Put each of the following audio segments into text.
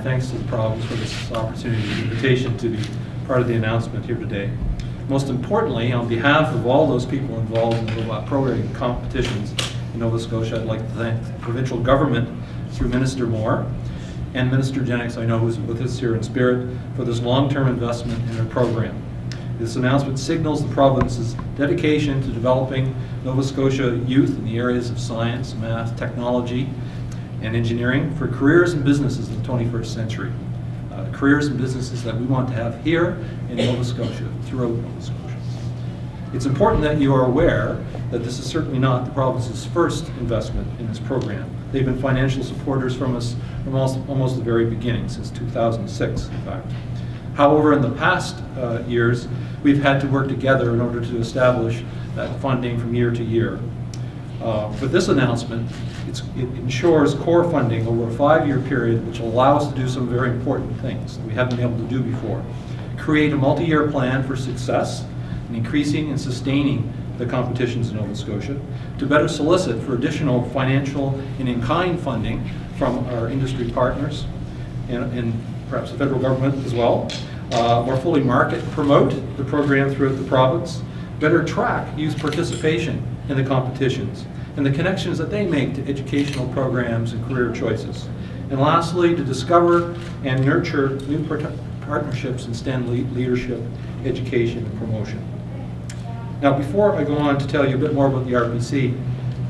thanks to the province for this opportunity and invitation to be part of the announcement here today. Most importantly, on behalf of all those people involved in robot programming competitions in Nova Scotia, I'd like to thank the provincial government through Minister Moore and Minister Jennings, I know, who's with us here in spirit, for this long-term investment in our program. This announcement signals the province's dedication to developing Nova Scotia youth in the areas of science, math, technology, and engineering for careers and businesses in the 21st century. Careers and businesses that we want to have here in Nova Scotia, throughout Nova Scotia. It's important that you are aware that this is certainly not the province's first investment in this program. They've been financial supporters from us from almost the very beginning, since 2006, in fact. However, in the past years, we've had to work together in order to establish that funding from year to year. With this announcement, it ensures core funding over a 5-year period, which will allow us to do some very important things that we haven't been able to do before. Create a multi-year plan for success in increasing and sustaining the competitions in Nova Scotia, to better solicit for additional financial and in-kind funding from our industry partners and perhaps the federal government as well. More fully market and promote the program throughout the province, better track youth participation in the competitions and the connections that they make to educational programs and career choices. And lastly, to discover and nurture new partnerships in STEM leadership, education, and promotion. Now, before I go on to tell you a bit more about the RPC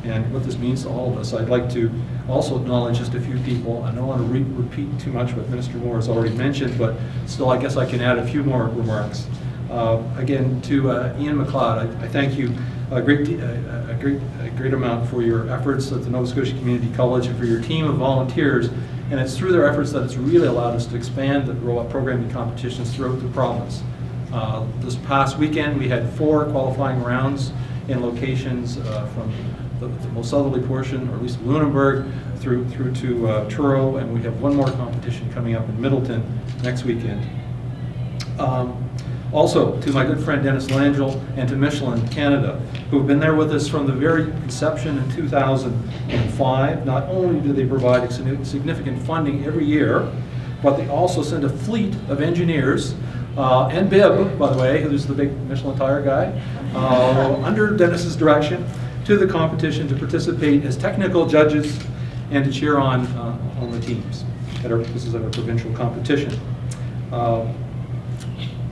and what this means to all of us, I'd like to also acknowledge just a few people. I don't want to repeat too much what Minister Moore has already mentioned, but still I guess I can add a few more remarks. Again, to Ian McLeod, I thank you a great amount for your efforts at the Nova Scotia Community College and for your team of volunteers. And it's through their efforts that it's really allowed us to expand the robot programming competitions throughout the province. This past weekend, we had 4 qualifying rounds in locations from the most southerly portion, or at least Lunenburg, through to Truro, and we have 1 more competition coming up in Middleton next weekend. Also, to my good friend Dennis Langell and to Michelin Canada, who have been there with us from the very inception in 2005. Not only do they provide significant funding every year, but they also send a fleet of engineers, and Bib, by the way, who's the big Michelin tire guy, under Dennis's direction, to the competition to participate as technical judges and to cheer on the teams. This is at our provincial competition.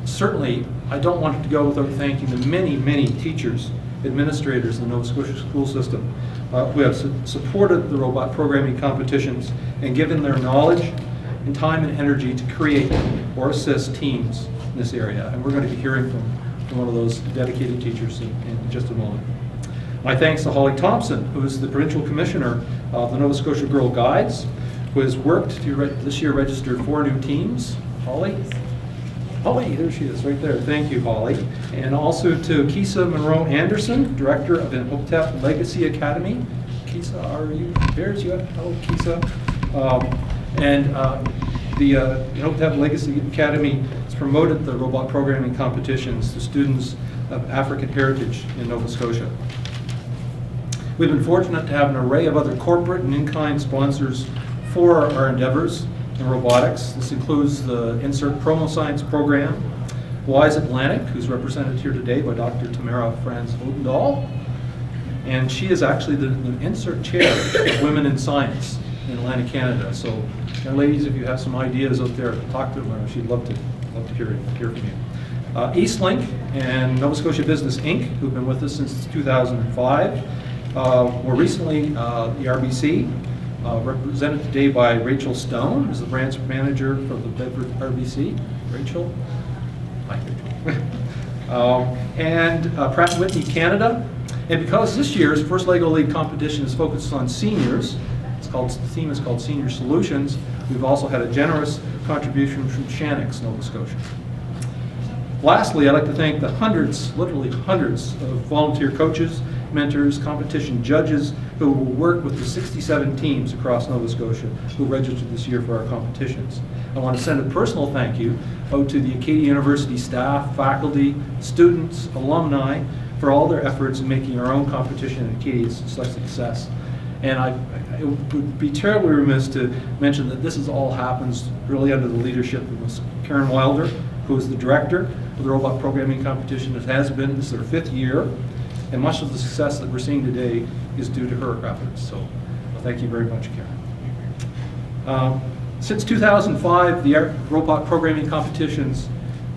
Certainly, I don't want it to go without thanking the many, many teachers, administrators in the Nova Scotia school system who have supported the robot programming competitions and given their knowledge and time and energy to create or assist teams in this area. And we're going to be hearing from one of those dedicated teachers in just a moment. My thanks to Holly Thompson, who is the Provincial Commissioner of the Nova Scotia Girl Guides, who has worked to this year registered 4 new teams. Holly, there she is, right there. Thank you, Holly. And also to Kisa Monroe Anderson, Director of the Hopetep Legacy Academy. Kisa, are you there? Hello, Kisa. The Hopetep Legacy Academy has promoted the robot programming competitions to students of African heritage in Nova Scotia. We've been fortunate to have an array of other corporate and in-kind sponsors for our endeavors in robotics. This includes the Insert Promo Science program, WISE Atlantic, who's represented here today by Dr. Tamara Franz Odendahl, and she is actually the Insert Chair of Women in Science in Atlantic Canada. So, young ladies, if you have some ideas out there, talk to her. She'd love to hear from you. Eastlink and Nova Scotia Business Inc., who've been with us since 2005. More recently, the RBC, represented today by Rachel Stone, who's the branch manager for the Bedford RBC. Rachel? Hi, Rachel. And Pratt & Whitney Canada. And because this year's First Lego League competition is focused on seniors, the theme is called Senior Solutions, we've also had a generous contribution from Shannix, Nova Scotia. Lastly, I'd like to thank the literally hundreds of volunteer coaches, mentors, competition judges who will work with the 67 teams across Nova Scotia who registered this year for our competitions. I want to send a personal thank you out to the Acadia University staff, faculty, students, alumni for all their efforts in making our own competition at Acadia such a success. And it would be terribly remiss to mention that this all happens really under the leadership of Ms. Karen Wilder, who is the director of the Robot Programming Competition. It has been, this is their 5th year, and much of the success that we're seeing today is due to her efforts. So thank you very much, Karen. Since 2005, the robot programming competitions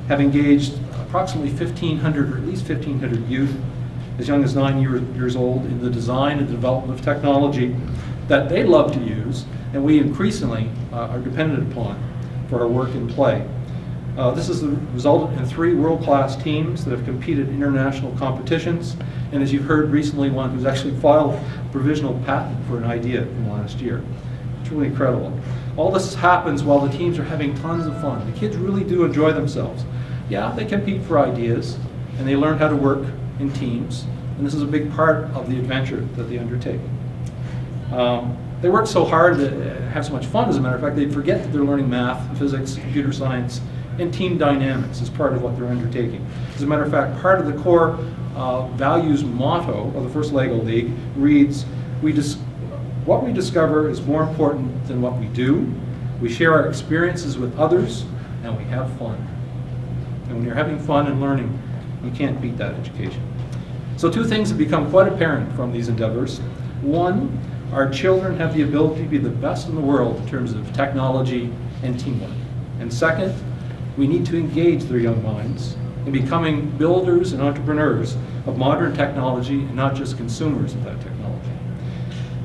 have engaged approximately 1,500, or at least 1,500 youth as young as 9 years old in the design and development of technology that they love to use, and we increasingly are dependent upon for our work and play. This has resulted in 3 world-class teams that have competed in international competitions, and as you've heard recently, one who's actually filed a provisional patent for an idea in the last year. It's really incredible. All this happens while the teams are having tons of fun. The kids really do enjoy themselves. Yeah, they compete for ideas, and they learn how to work in teams, and this is a big part of the adventure that they undertake. They work so hard to have so much fun, as a matter of fact, they forget that they're learning math, physics, computer science, and team dynamics as part of what they're undertaking. As a matter of fact, part of the core values motto of the first LEGO League reads, what we discover is more important than what we do. We share our experiences with others, and we have fun. And when you're having fun and learning, you can't beat that education. So 2 things have become quite apparent from these endeavors. 1, our children have the ability to be the best in the world in terms of technology and teamwork. And 2nd, we need to engage their young minds in becoming builders and entrepreneurs of modern technology and not just consumers of that technology.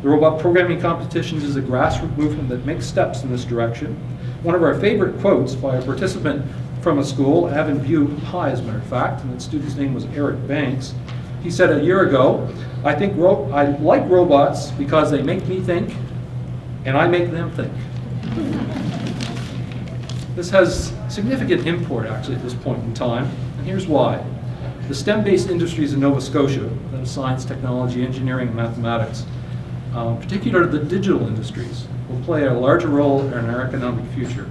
The Robot Programming Competitions is a grassroots movement that makes steps in this direction. One of our favorite quotes by a participant from a school, Avon View High, as a matter of fact, and the student's name was Eric Banks. He said a year ago, I like robots because they make me think, and I make them think. This has significant import, actually, at this point in time, and here's why. The STEM-based industries in Nova Scotia, that is science, technology, engineering, and mathematics, particularly the digital industries, will play a larger role in our economic future.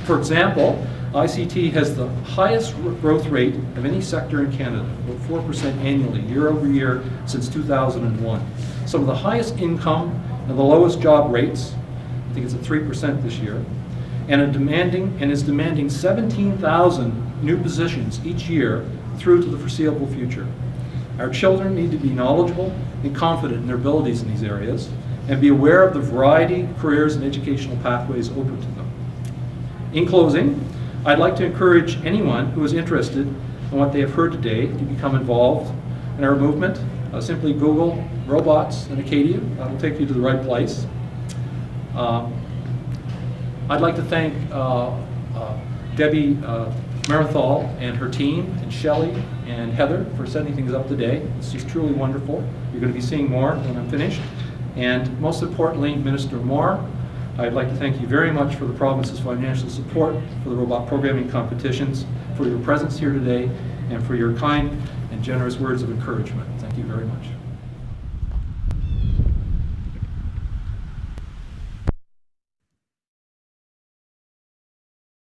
For example, ICT has the highest growth rate of any sector in Canada, about 4% annually, year over year, since 2001. Some of the highest income and the lowest job rates, I think it's at 3% this year, and is demanding 17,000 new positions each year through to the foreseeable future. Our children need to be knowledgeable and confident in their abilities in these areas, and be aware of the variety of careers and educational pathways open to them. In closing, I'd like to encourage anyone who is interested in what they have heard today to become involved in our movement. Simply Google robots in Acadia. That'll take you to the right place. I'd like to thank Debbie Marathol and her team, and Shelley and Heather for setting things up today. This is truly wonderful. You're going to be seeing more when I'm finished. And most importantly, Minister Moore, I'd like to thank you very much for the province's financial support for the robot programming competitions, for your presence here today, and for your kind and generous words of encouragement. Thank you very much.